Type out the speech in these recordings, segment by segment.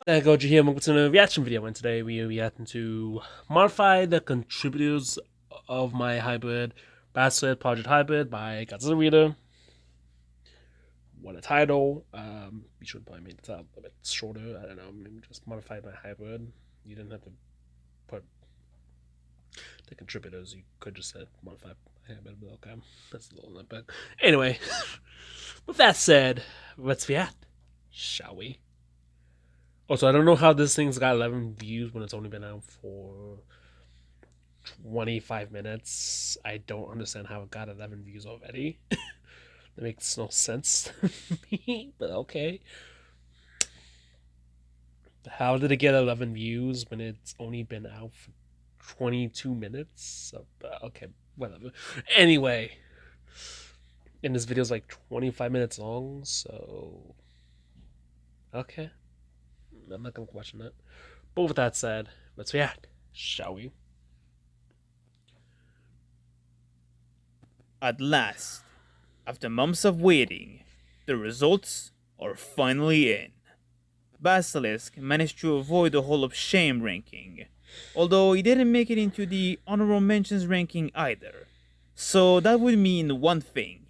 There you go, here. Welcome to a reaction video, and today we are reacting to modify the contributors of my hybrid Basilisk Project Hybrid by Godzilla Reader. What a title. You should probably make the title a bit shorter. I don't know, maybe just modify my hybrid. You didn't have to put the contributors. You could just say modify my hybrid, but okay. That's a little bit. Anyway, with that said, let's react, shall we? Also, I don't know how this thing's got 11 views when it's only been out for 25 minutes. I don't understand how it got 11 views already. That makes no sense to me, but okay. How did it get 11 views when it's only been out for 22 minutes? Okay, whatever. Anyway, and this video's like 25 minutes long, so okay. I'm not gonna question that. But with that said, let's react, shall we? At last, after months of waiting, the results are finally in. Basilisk managed to avoid the Hall of Shame ranking, although he didn't make it into the honorable mentions ranking either. So that would mean one thing,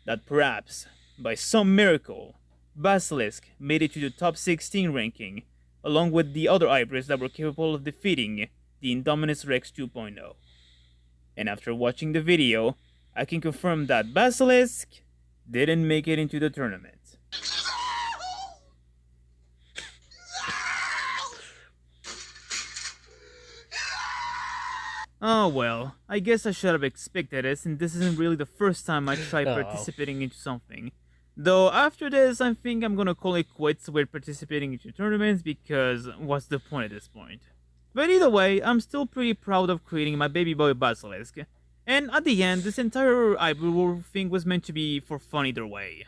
that perhaps, by some miracle, Basilisk made it to the top 16 ranking, along with the other hybrids that were capable of defeating the Indominus Rex 2.0. And after watching the video, I can confirm that Basilisk didn't make it into the tournament. Oh well, I guess I should have expected it, since this isn't really the first time I tried participating into something. Though after this, I think I'm gonna call it quits with participating into tournaments, because what's the point at this point? But either way, I'm still pretty proud of creating my baby boy Basilisk. And at the end, this entire hybrid thing was meant to be for fun either way.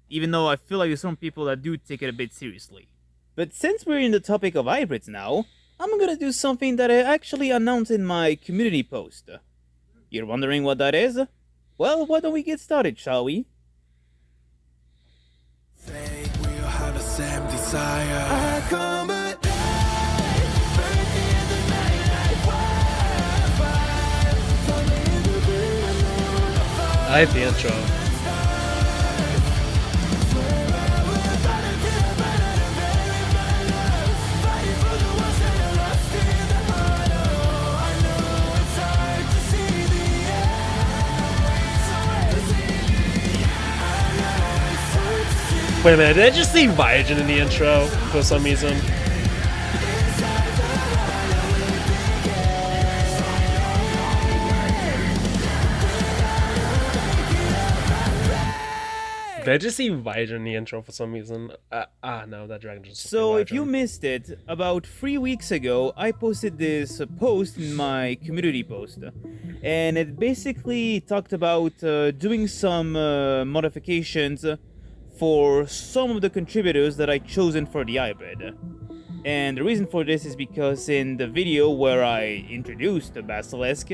Even though I feel like there's some people that do take it a bit seriously. But since we're in the topic of hybrids now, I'm gonna do something that I actually announced in my community post. You're wondering what that is? Well, why don't we get started, shall we? I like the intro. Wait a minute, did I just see Viagen in the intro for some reason? Did I just see Viagen in the intro for some reason? No, that dragon just... So if you missed it, about 3 weeks ago, I posted this post in my community post. And it basically talked about doing some modifications for some of the contributors that I chosen for the hybrid. And the reason for this is because in the video where I introduced the Basilisk,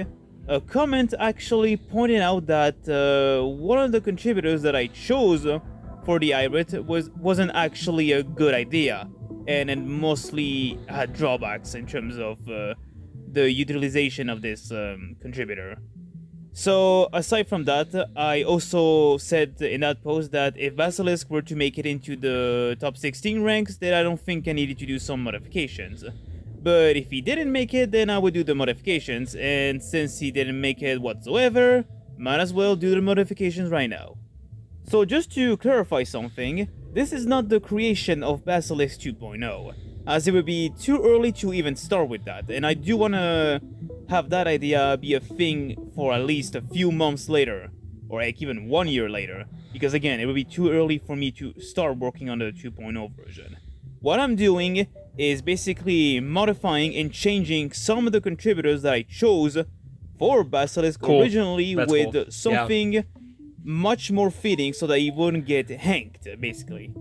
a comment actually pointed out that one of the contributors that I chose for the hybrid wasn't actually a good idea, and it mostly had drawbacks in terms of the utilization of this contributor. So aside from that, I also said in that post that if Basilisk were to make it into the top 16 ranks, then I don't think I needed to do some modifications. But if he didn't make it, then I would do the modifications, and since he didn't make it whatsoever, might as well do the modifications right now. So just to clarify something, this is not the creation of Basilisk 2.0, as it would be too early to even start with that, and I do want to have that idea be a thing for at least a few months later, or like even 1 year later, because again, it would be too early for me to start working on the 2.0 version. What I'm doing is basically modifying and changing some of the contributors that I chose for Basilisk originally. That's with cool. Something much more fitting so that he wouldn't get hanked, basically.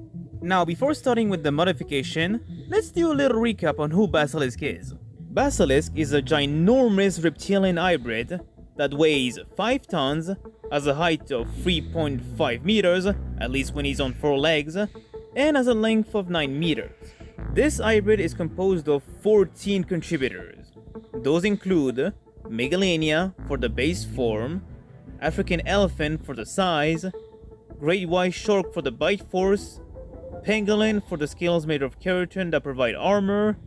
Now, before starting with the modification, let's do a little recap on who Basilisk is. Basilisk is a ginormous reptilian hybrid that weighs 5 tons, has a height of 3.5 meters, at least when he's on 4 legs, and has a length of 9 meters. This hybrid is composed of 14 contributors. Those include Megalania for the base form, African elephant for the size, Great White Shark for the bite force, Pangolin for the scales made of keratin that provide armor,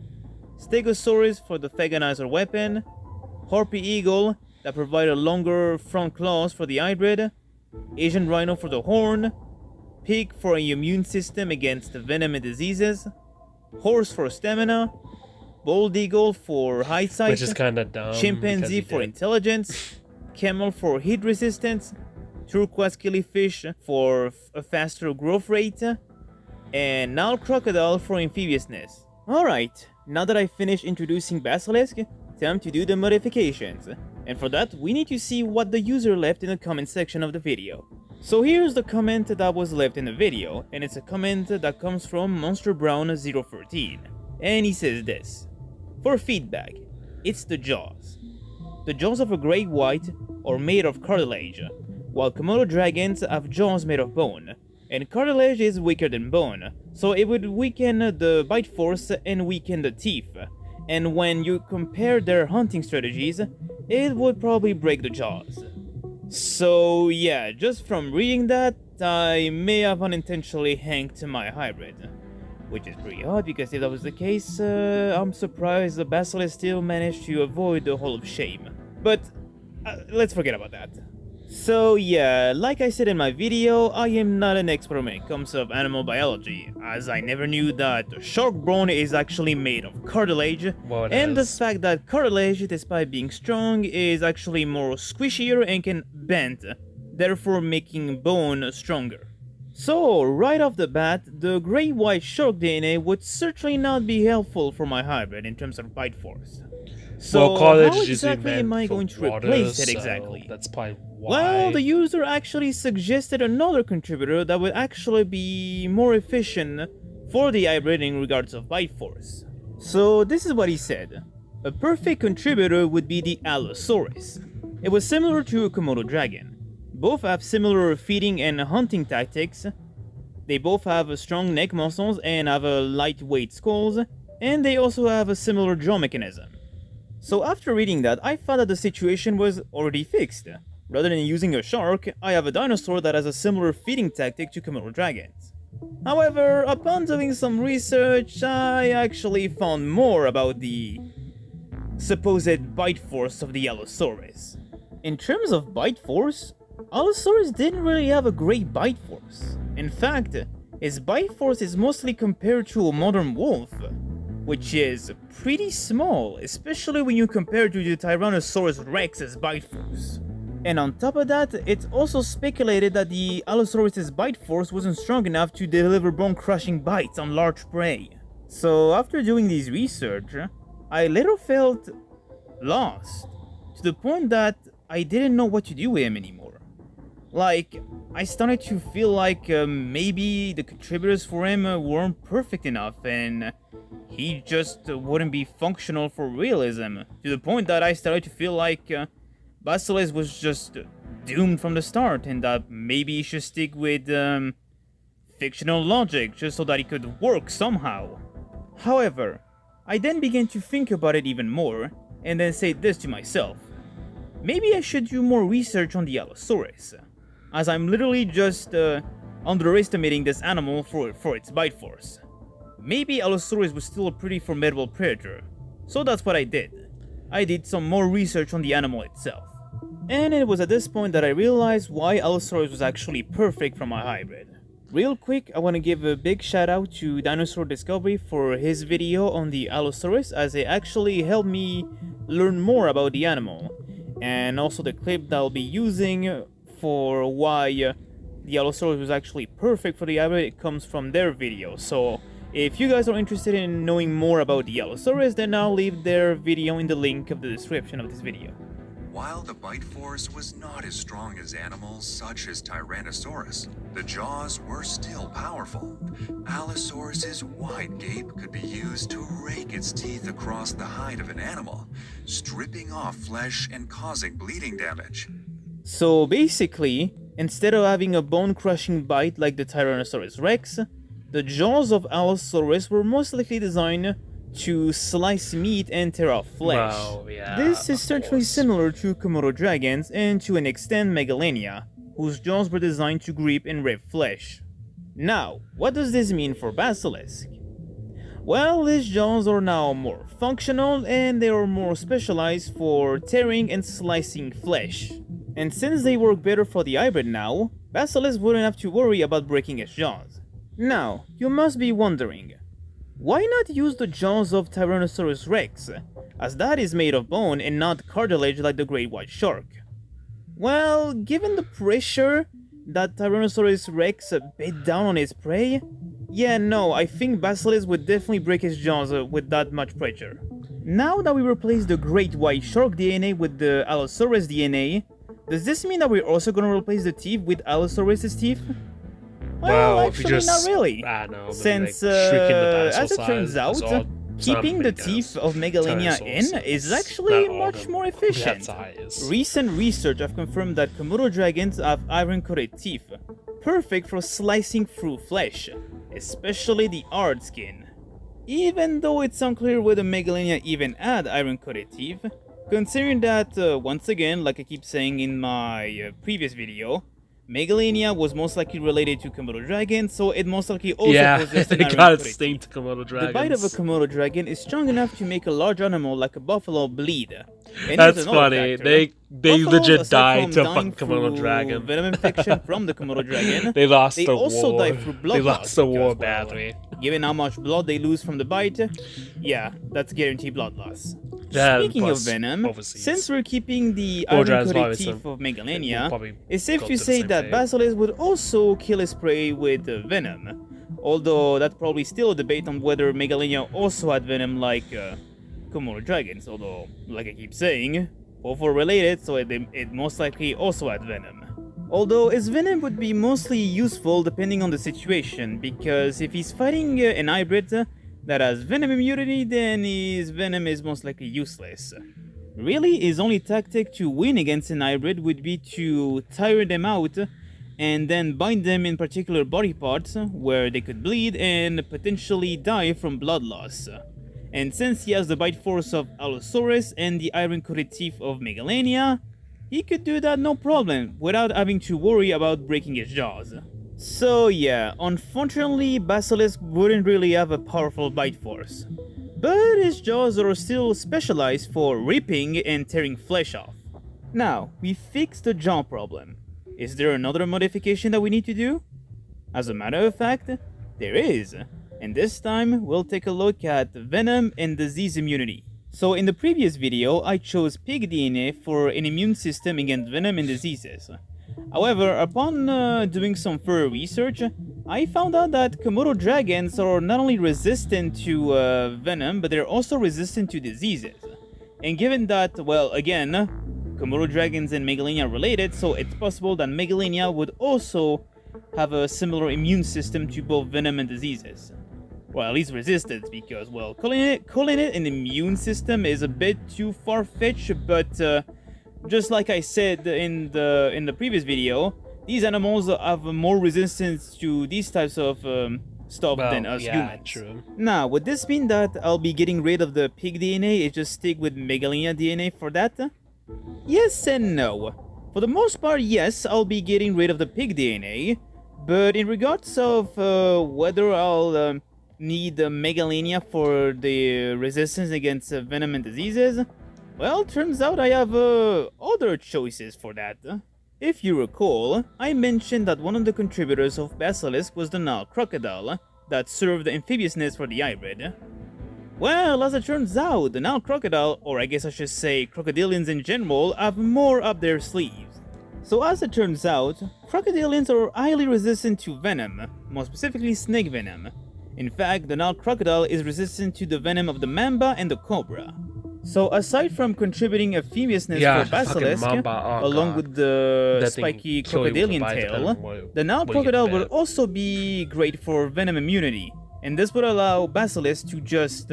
Stegosaurus for the Fagonizer weapon, Harpy Eagle that provide a longer front claws for the hybrid, Asian Rhino for the horn, Pig for an immune system against venom and diseases, Horse for stamina, Bald Eagle for eyesight, Which is kind of dumb. Chimpanzee for intelligence, Camel for heat resistance, Turquoise Killifish for a faster growth rate, and Nile Crocodile for amphibiousness. Alright, now that I finished introducing Basilisk, time to do the modifications. And for that, we need to see what the user left in the comment section of the video. So here's the comment that was left in the video, and it's a comment that comes from MonsterBrown013. And he says this: for feedback, it's the jaws. The jaws of a great white are made of cartilage, while Komodo dragons have jaws made of bone. And cartilage is weaker than bone, so it would weaken the bite force and weaken the teeth. And when you compare their hunting strategies, it would probably break the jaws. So yeah, just from reading that, I may have unintentionally hanked my hybrid. Which is pretty odd, because if that was the case, I'm surprised the Basilisk still managed to avoid the Hall of Shame. But let's forget about that. So yeah, like I said in my video, I am not an expert when it comes to animal biology, as I never knew that shark bone is actually made of cartilage, and the fact that cartilage, despite being strong, is actually more squishier and can bend, therefore making bone stronger. So, right off the bat, the great white shark DNA would certainly not be helpful for my hybrid in terms of bite force. So, how exactly am I going to replace it exactly? That's probably why. Well, the user actually suggested another contributor that would actually be more efficient for the hybrid in regards of bite force. So, this is what he said. A perfect contributor would be the Allosaurus. It was similar to a Komodo dragon. Both have similar feeding and hunting tactics. They both have strong neck muscles and have a lightweight skulls, and they also have a similar jaw mechanism. So after reading that, I found that the situation was already fixed. Rather than using a shark, I have a dinosaur that has a similar feeding tactic to Komodo dragons. However, upon doing some research, I actually found more about the supposed bite force of the Allosaurus. In terms of bite force, Allosaurus didn't really have a great bite force. In fact, his bite force is mostly compared to a modern wolf, which is pretty small, especially when you compare to the Tyrannosaurus Rex's bite force. And on top of that, it's also speculated that the Allosaurus' bite force wasn't strong enough to deliver bone-crushing bites on large prey. So after doing this research, I little felt lost, to the point that I didn't know what to do with him anymore. Like, I started to feel like maybe the contributors for him weren't perfect enough, and he just wouldn't be functional for realism, to the point that I started to feel like Basilisk was just doomed from the start, and that maybe he should stick with fictional logic just so that it could work somehow. However, I then began to think about it even more, and then say this to myself: maybe I should do more research on the Allosaurus, as I'm literally just underestimating this animal for its bite force. Maybe Allosaurus was still a pretty formidable predator, so that's what I did. I did some more research on the animal itself. And it was at this point that I realized why Allosaurus was actually perfect for my hybrid. Real quick, I want to give a big shout out to Dinosaur Discovery for his video on the Allosaurus, as it actually helped me learn more about the animal. And also the clip that I'll be using for why the Allosaurus was actually perfect for the hybrid, it comes from their video. So if you guys are interested in knowing more about the Allosaurus, then I'll leave their video in the link of the description of this video. While the bite force was not as strong as animals such as Tyrannosaurus, the jaws were still powerful. Allosaurus's wide gape could be used to rake its teeth across the hide of an animal, stripping off flesh and causing bleeding damage. So basically, instead of having a bone-crushing bite like the Tyrannosaurus Rex, The jaws of Allosaurus were most likely designed to slice meat and tear off flesh. Wow, yeah, This is of certainly course. similar to Komodo dragons and to an extent Megalania, whose jaws were designed to grip and rip flesh. Now, what does this mean for Basilisk? Well, his jaws are now more functional and they are more specialized for tearing and slicing flesh. And since they work better for the hybrid now, Basilisk wouldn't have to worry about breaking his jaws. Now, you must be wondering, why not use the jaws of Tyrannosaurus rex, as that is made of bone and not cartilage like the great white shark? Well, given the pressure that Tyrannosaurus rex bit down on its prey, yeah, no, I think Basilisk would definitely break his jaws with that much pressure. Now that we replaced the great white shark DNA with the Allosaurus DNA, does this mean that we're also gonna replace the teeth with Allosaurus' teeth? Well, Well, if you actually, just, not really. I don't know, maybe, Since, like, shrinking the dinosaur as it turns size, out, that's all- keeping the big ass teeth of Megalania in Tyrannosaurus is is actually not all much them more that efficient. size. Recent research have confirmed that Komodo dragons have iron-coated teeth, perfect for slicing through flesh, especially the hard skin. Even though it's unclear whether Megalania even had iron-coated teeth, considering that, once again, like I keep saying in my previous video, Megalania was most likely related to Komodo dragon, so it most likely also Yeah, possessed an they got iron-coated extinct teeth. Komodo The dragons. bite of a Komodo dragon is strong enough to make a large animal like a buffalo bleed. And That's here's another funny. factor. They Buffaloes, legit aside died from to dying fuck Komodo through dragon. venom infection from the Komodo dragon, They lost they the also war. die through blood They loss lost the war because, well, badly. Given how much blood they lose from the bite, yeah, that's guaranteed blood loss. Yeah, Speaking of plus venom, overseas. since we're keeping the Poor Giants iron-coated probably teeth some- of we'll Megalania, probably it's safe go to to the say same that fate. Basilisk would also kill his prey with venom. Although that's probably still a debate on whether Megalania also had venom like Komodo dragons. Although, like I keep saying, both were related, so it most likely also had venom. Although his venom would be mostly useful depending on the situation, because if he's fighting an hybrid that has venom immunity, then his venom is most likely useless. Really, his only tactic to win against an hybrid would be to tire them out and then bind them in particular body parts where they could bleed and potentially die from blood loss. And since he has the bite force of Allosaurus and the iron-coated teeth of Megalania, he could do that no problem without having to worry about breaking his jaws. So yeah, unfortunately Basilisk wouldn't really have a powerful bite force. But his jaws are still specialized for ripping and tearing flesh off. Now, we fixed the jaw problem. Is there another modification that we need to do? As a matter of fact, there is. And this time, we'll take a look at venom and disease immunity. So in the previous video, I chose pig DNA for an immune system against venom and diseases. However, upon doing some further research, I found out that Komodo dragons are not only resistant to venom, but they're also resistant to diseases. And given that, well, again, Komodo dragons and Megalania are related, so it's possible that Megalania would also have a similar immune system to both venom and diseases. Well, at least resistance, because, well, calling it an immune system is a bit too far-fetched, but just like I said in the previous video, these animals have more resistance to these types of stuff than us humans. True. Now, would this mean that I'll be getting rid of the pig DNA and just stick with Megalania DNA for that? Yes and no. For the most part, yes, I'll be getting rid of the pig DNA, but in regards of whether I'll need Megalania for the resistance against venom and diseases, well, turns out I have other choices for that. If you recall, I mentioned that one of the contributors of Basilisk was the Nile crocodile that served amphibiousness for the hybrid. Well, as it turns out, the Nile crocodile, or I guess I should say crocodilians in general, have more up their sleeves. So as it turns out, crocodilians are highly resistant to venom, more specifically snake venom. In fact, the Nile crocodile is resistant to the venom of the mamba and the cobra. So aside from contributing amphibiousness for Basilisk, along with the That thing spiky kill you with a crocodilian bite, tail, depending on what- the Nile what you get crocodile will bit. also be great for venom immunity, and this would allow Basilisk to just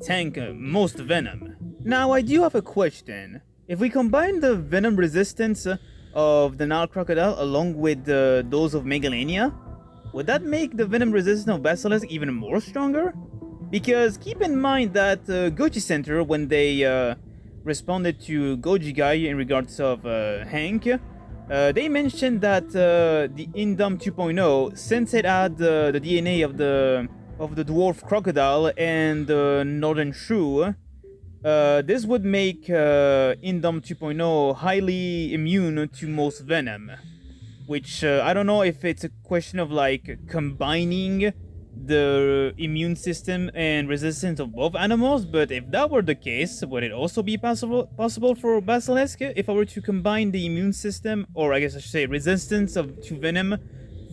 tank most venom. Now I do have a question. If we combine the venom resistance of the Nile crocodile along with those of Megalania, would that make the venom resistance of Basilisk even more stronger? Because keep in mind that Goji Center, when they responded to Goji Guy in regards of Hank, they mentioned that the Indom 2.0, since it had the DNA of the dwarf crocodile and the northern shrew, this would make Indom 2.0 highly immune to most venom. Which I don't know if it's a question of like combining the immune system and resistance of both animals, but if that were the case, would it also be possible for Basilisk if I were to combine the immune system, or I guess I should say resistance to venom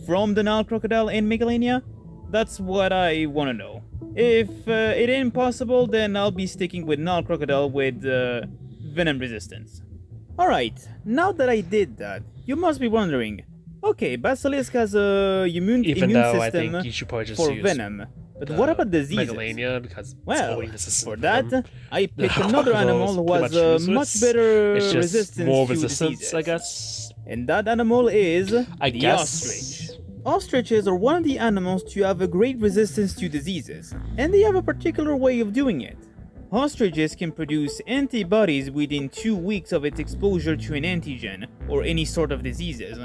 from the Nile crocodile and Megalania? That's what I want to know. If it ain't possible, then I'll be sticking with Nile crocodile with venom resistance. Alright, now that I did that, you must be wondering, okay, Basilisk has a immune Even though I system think you should probably just for use venom. But what about diseases? Megalania, because it's Well, already resistant for to that, venom. I picked The another animal who crocodile has is pretty a much much better It's just resistance more to resistance, diseases. I guess. And that animal is I the guess. ostrich. Ostriches are one of the animals to have a great resistance to diseases, and they have a particular way of doing it. Ostriches can produce antibodies within 2 weeks of its exposure to an antigen, or any sort of diseases,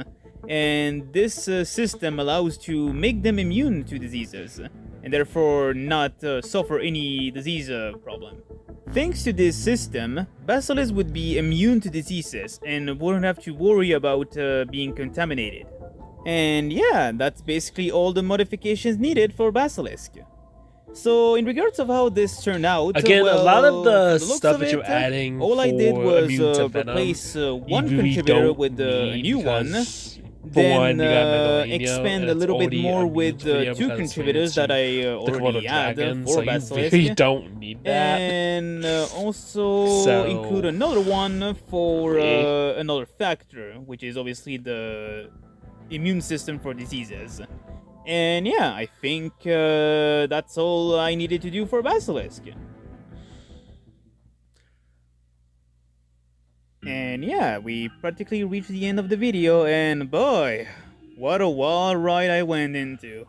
and this system allows to make them immune to diseases, and therefore not suffer any disease problem. Thanks to this system, Basilisk would be immune to diseases and wouldn't have to worry about being contaminated. And yeah, that's basically all the modifications needed for Basilisk. So, in regards of how this turned out, Again, well, a lot of the from looks stuff of that it, you're adding all I did for was immune to venom, replace you one really contributor don't with a need new one, because, for then one, you got Megalania, expand and a it's little bit already more immune with to venom two because it's contributors that related I to the Komodo already had dragon, for so you Basilisk. really don't need that. And also So- include another one for Eh. another factor, which is obviously the immune system for diseases. And yeah, I think that's all I needed to do for Basilisk. And yeah, we practically reached the end of the video, and boy, what a wild ride I went into.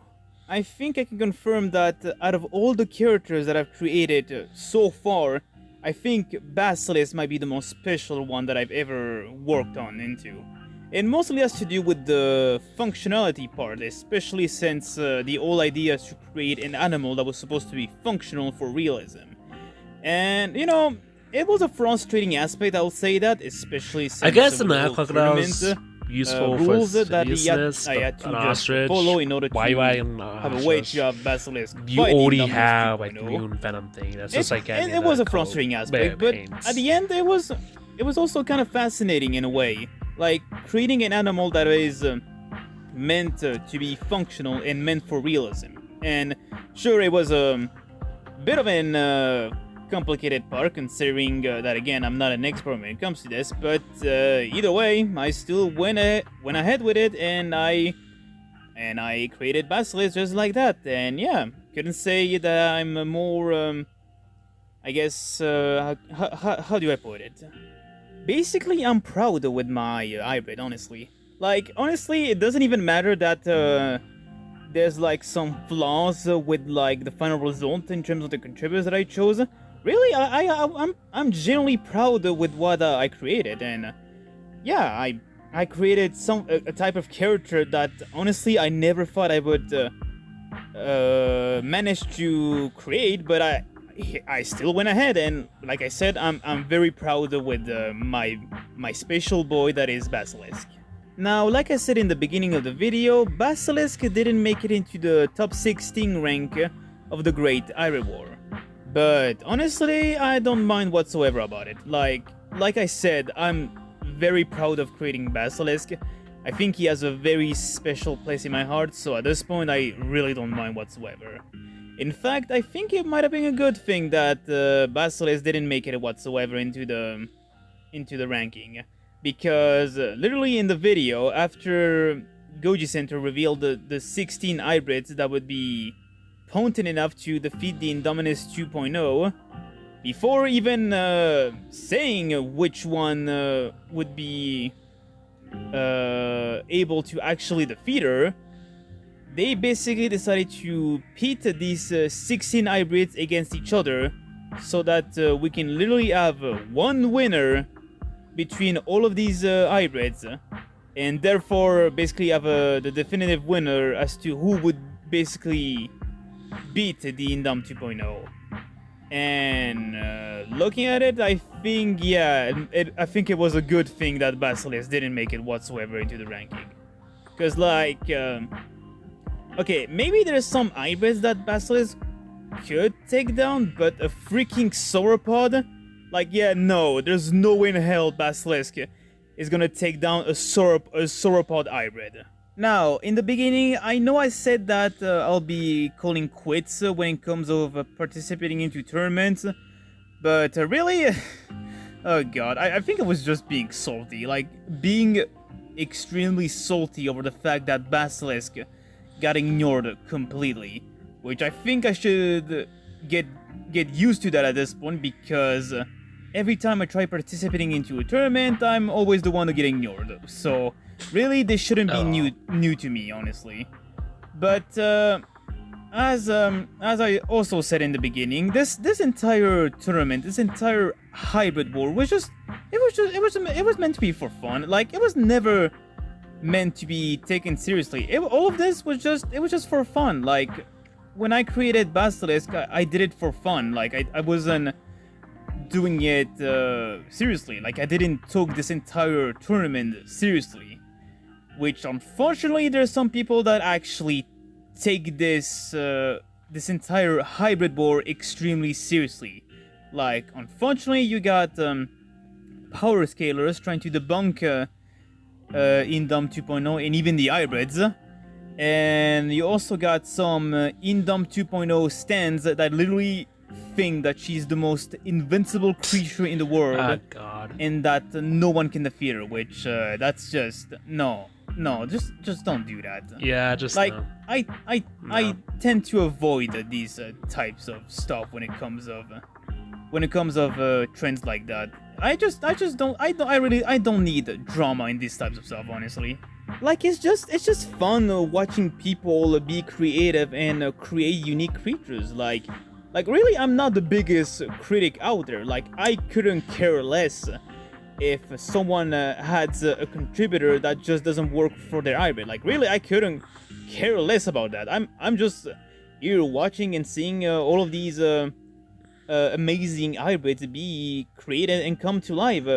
I think I can confirm that out of all the characters that I've created so far, I think Basilisk might be the most special one that I've ever worked on into. It mostly has to do with the functionality part, especially since the whole idea is to create an animal that was supposed to be functional for realism. And, you know, it was a frustrating aspect, I'll say that, especially since I guess the with Nile whole crocodile's tournament, useful rules for that seriousness, I had to an just ostrich. follow in order to Why an have a way ostrich? to have Basilisk You fighting already Dominus have like 2.0. the immune venom thing. That's just like and adding it was the a frustrating cold aspect, but pains. at the end it was also kind of fascinating in a way. Like creating an animal that is meant to be functional and meant for realism. And sure, it was a bit of an complicated part, considering that again I'm not an expert when it comes to this. But either way, I still went ahead with it, and I created Basilisk just like that. And yeah, couldn't say that I'm a more I guess how do I put it? Basically, I'm proud with my hybrid, honestly. Like, honestly, it doesn't even matter that there's like some flaws with like the final result in terms of the contributors that I chose. Really, I'm genuinely proud with what I created, and yeah, I created a type of character that honestly I never thought I would manage to create, but I still went ahead, and like I said, I'm very proud with my special boy that is Basilisk. Now, like I said in the beginning of the video, Basilisk didn't make it into the top 16 rank of the Great Iron War. But honestly, I don't mind whatsoever about it. Like I said, I'm very proud of creating Basilisk. I think he has a very special place in my heart, so at this point I really don't mind whatsoever. In fact, I think it might have been a good thing that Basilisk didn't make it whatsoever into the ranking. Because literally in the video, after Goji Center revealed the 16 hybrids that would be potent enough to defeat the Indominus 2.0, before even saying which one would be able to actually defeat her, they basically decided to pit these 16 hybrids against each other so that we can literally have one winner between all of these hybrids, and therefore basically have the definitive winner as to who would basically beat the Indom 2.0. And looking at it, I think, I think it was a good thing that Basilisk didn't make it whatsoever into the ranking. Because, like, okay, maybe there's some hybrids that Basilisk could take down, but a freaking sauropod? Like, yeah, no, there's no way in hell Basilisk is gonna take down a sauropod hybrid. Now, in the beginning, I know I said that I'll be calling quits when it comes of participating into tournaments, but really, oh god, I think I was just being salty, like, being extremely salty over the fact that Basilisk got ignored completely, which I think I should get used to that at this point, because every time I try participating into a tournament, I'm always the one to get ignored, so really, this shouldn't be new to me, honestly. But as I also said in the beginning, this entire tournament, this entire hybrid war was it was meant to be for fun. Like, it was never meant to be taken seriously. All of this was just for fun. Like, when I created Basilisk, I did it for fun. Like, I wasn't doing it seriously. Like, I didn't take this entire tournament seriously. Which, unfortunately, there's some people that actually take this this entire hybrid war extremely seriously. Like, unfortunately, you got power scalers trying to debunk Indom 2.0 and even the hybrids. And you also got some Indom 2.0 stands that literally think that she's the most invincible creature in the world. Ah, God. And that no one can defeat her, which that's just... No, just don't do that. Yeah, just like no. I tend to avoid these types of stuff when it comes of trends like that. I don't need drama in these types of stuff, honestly. Like, it's just fun watching people be creative and create unique creatures. Like really, I'm not the biggest critic out there. Like, I couldn't care less if someone had a contributor that just doesn't work for their hybrid. Like, really, I couldn't care less about that. I'm just here watching and seeing all of these amazing hybrids be created and come to life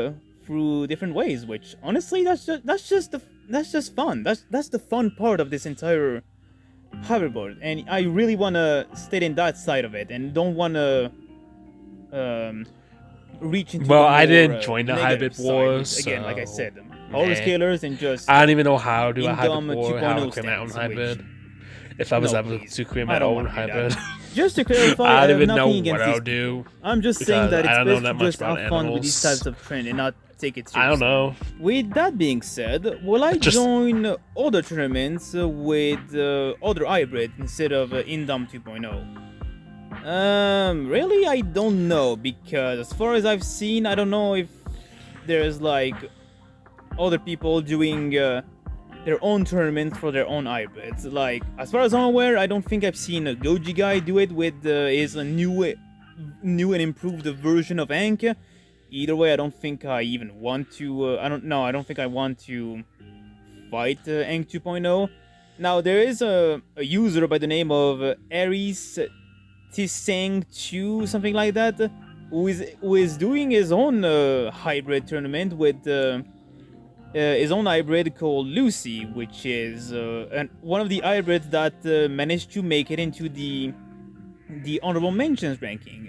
through different ways. Which, honestly, that's just fun. That's the fun part of this entire hybrid board, and I really wanna stay in that side of it and don't wanna reach into I the didn't more, join the negative hybrid war, side. Again, like I so, said, all the scalers and just I don't even know how to do a Indom hybrid war, how to 2.0 create my own stands, hybrid. which- If I was No, able please. to create I my don't own wanna do that. hybrid, Just to clarify, I I don't have even know nothing against what these. I'll do. I'm just because saying that I it's don't know best that to much just about have fun with these animals. types of trend and not take it seriously. I don't know. With that being said, will I Just- join other tournaments with other hybrids instead of Indom 2.0? Really, I don't know, because as far as I've seen, I don't know if there's like other people doing their own tournaments for their own hybrids. Like, as far as I'm aware, I don't think I've seen a Goji guy do it with his new and improved version of Ank. Either way, I don't think I even want to. I don't think I want to fight Ank 2.0. Now, there is a user by the name of Aries Tisang 2, something like that, who is doing his own hybrid tournament with his own hybrid called Lucy, which is one of the hybrids that managed to make it into the honorable mentions ranking.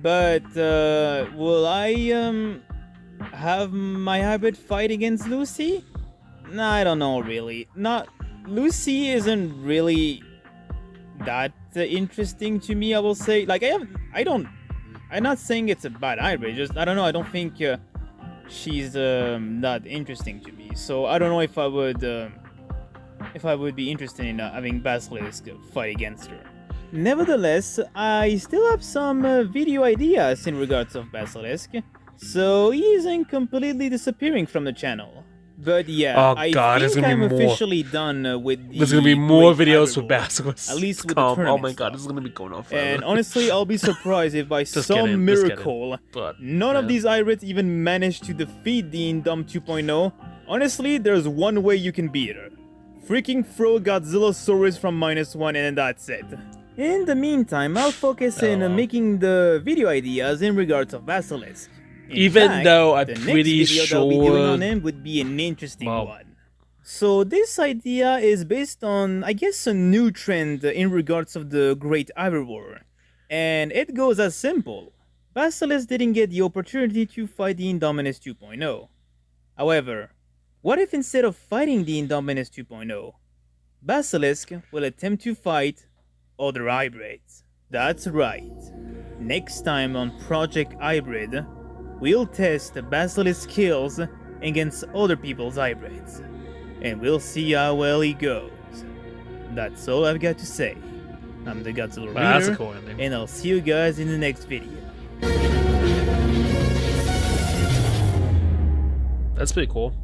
But will I have my hybrid fight against Lucy? Nah, I don't know, really. Lucy isn't really that interesting to me, I will say. Like, I'm not saying it's a bad hybrid, just, I don't know, I don't think she's that interesting to me. So I don't know if I would be interested in having Basilisk fight against her. Nevertheless, I still have some video ideas in regards of Basilisk, so he isn't completely disappearing from the channel. But yeah, Oh I god, there's think gonna be I'm more. officially done with the There's gonna be more Great videos for Hybrid War, Basilisk. at least with the Come. Oh tournament my god, stuff. this is gonna be going on forever. And honestly, I'll be surprised if by Just some kidding, miracle, But none of these hybrids even manage to defeat the Indom 2.0. Honestly, there's one way you can beat her. Freaking throw Godzillasaurus from -1 and that's it. In the meantime, I'll focus in wow. making the video ideas in regards of Basilisk. In Even fact, though I'm the next pretty video that I'll be doing on sure. him would be an interesting Well, one. So this idea is based on, I guess, a new trend in regards of the Great Hybrid War. And it goes as simple. Basilisk didn't get the opportunity to fight the Indominus 2.0. However, what if instead of fighting the Indominus 2.0, Basilisk will attempt to fight other hybrids? That's right. Next time on Project Hybrid, we'll test Basilisk skills against other people's hybrids. And we'll see how well he goes. That's all I've got to say. I'm the Godzilla that's a Reader, cool ending. and I'll see you guys in the next video. That's pretty cool.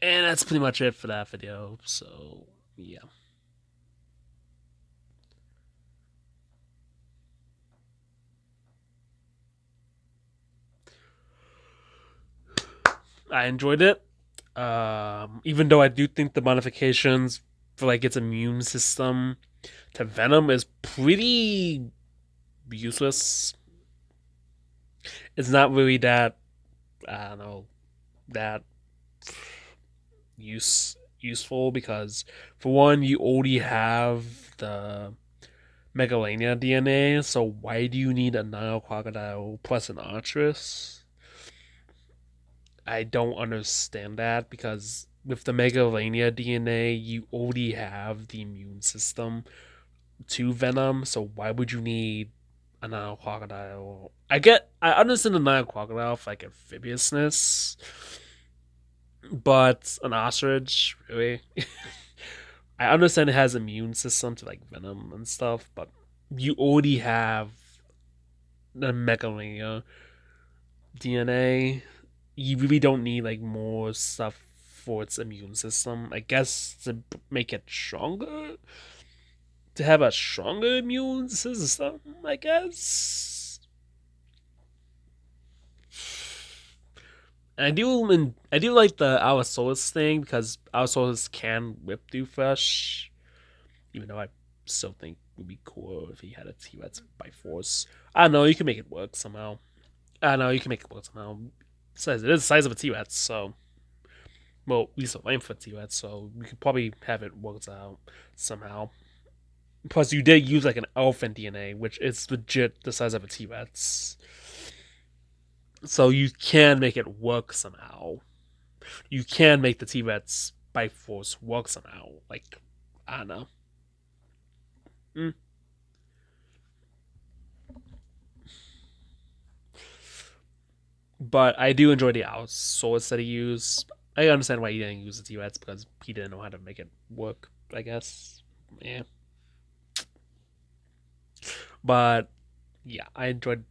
And that's pretty much it for that video. So, yeah. I enjoyed it. Even though I do think the modifications for like its immune system to Venom is pretty useless. It's not really that, I don't know, that useful because for one, you already have the Megalania DNA, so why do you need a Nile Crocodile plus an Archerus? I don't understand that because with the Megalania DNA, you already have the immune system to Venom, so why would you need a Nile Crocodile? I understand the Nile Crocodile for like amphibiousness, but an ostrich, really? I understand it has immune system to like Venom and stuff, but you already have the Megalania DNA. You really don't need like more stuff for its immune system. I guess to make it stronger, to have a stronger immune system. I guess. And I do like the Allosaurus thing because Allosaurus can whip through flesh, even though I still think it would be cool if he had a T-Rex by force. I don't know, you can make it work somehow. Besides, it is the size of a T-Rex, so well, at least a length for T-Rex, so we could probably have it worked out somehow. Plus, you did use like an elephant DNA, which is legit the size of a T-Rex. So you can make it work somehow. You can make the T-Rex by force work somehow. Like, I don't know. But I do enjoy the Allosaurus that he used. I understand why he didn't use the T-Rex because he didn't know how to make it work, I guess. Yeah. But yeah, I enjoyed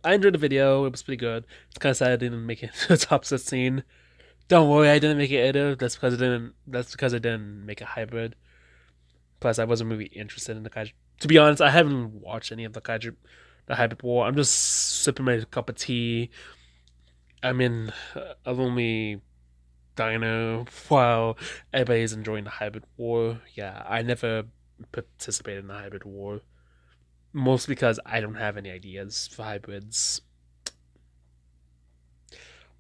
the video. It was pretty good. It's kind of sad I didn't make it to the top 16. Don't worry, I didn't make it either. That's because I didn't make a hybrid. Plus, I wasn't really interested in the kaiju. To be honest, I haven't watched any of the hybrid war. I'm just sipping my cup of tea. I'm in a lonely diner while everybody's enjoying the hybrid war. Yeah, I never participated in the hybrid war. Mostly because I don't have any ideas for hybrids.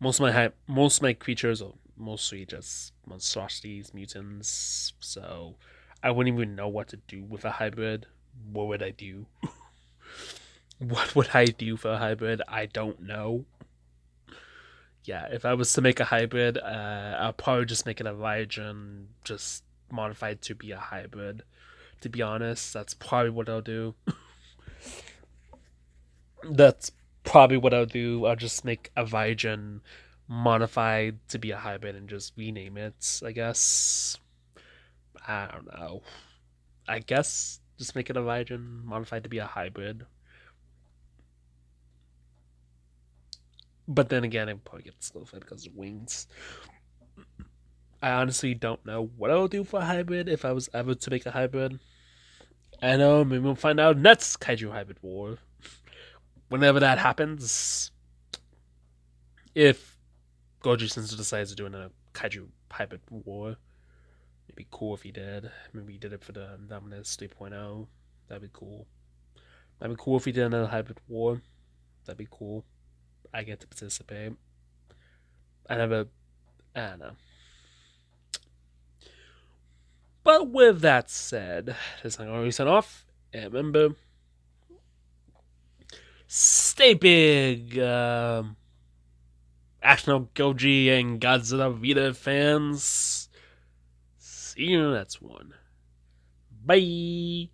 Most of my creatures are mostly just monstrosities, mutants. So I wouldn't even know what to do with a hybrid. What would I do? What would I do for a hybrid? I don't know. Yeah, if I was to make a hybrid, I'll probably just make it a Legion, just modified to be a hybrid. To be honest, that's probably what I'll do. That's probably what I'll do. I'll just make a Vigen modified to be a hybrid and just rename it, I guess. I don't know. I guess just make it a Vigen modified to be a hybrid. But then again, I'd probably get disqualified because of wings. I honestly don't know what I would do for a hybrid if I was ever to make a hybrid. I know, maybe we'll find out next Kaiju Hybrid War. Whenever that happens, if Goji Sensor decides to do another Kaiju Hybrid War, it'd be cool if he did. Maybe he did it for the Dominus 3.0. That'd be cool. That'd be cool if he did another Hybrid War. That'd be cool. I get to participate. I don't know. But with that said, this is going to sign off. And remember, stay big, National Goji and Godzilla Vita fans. See you in the next one. Bye.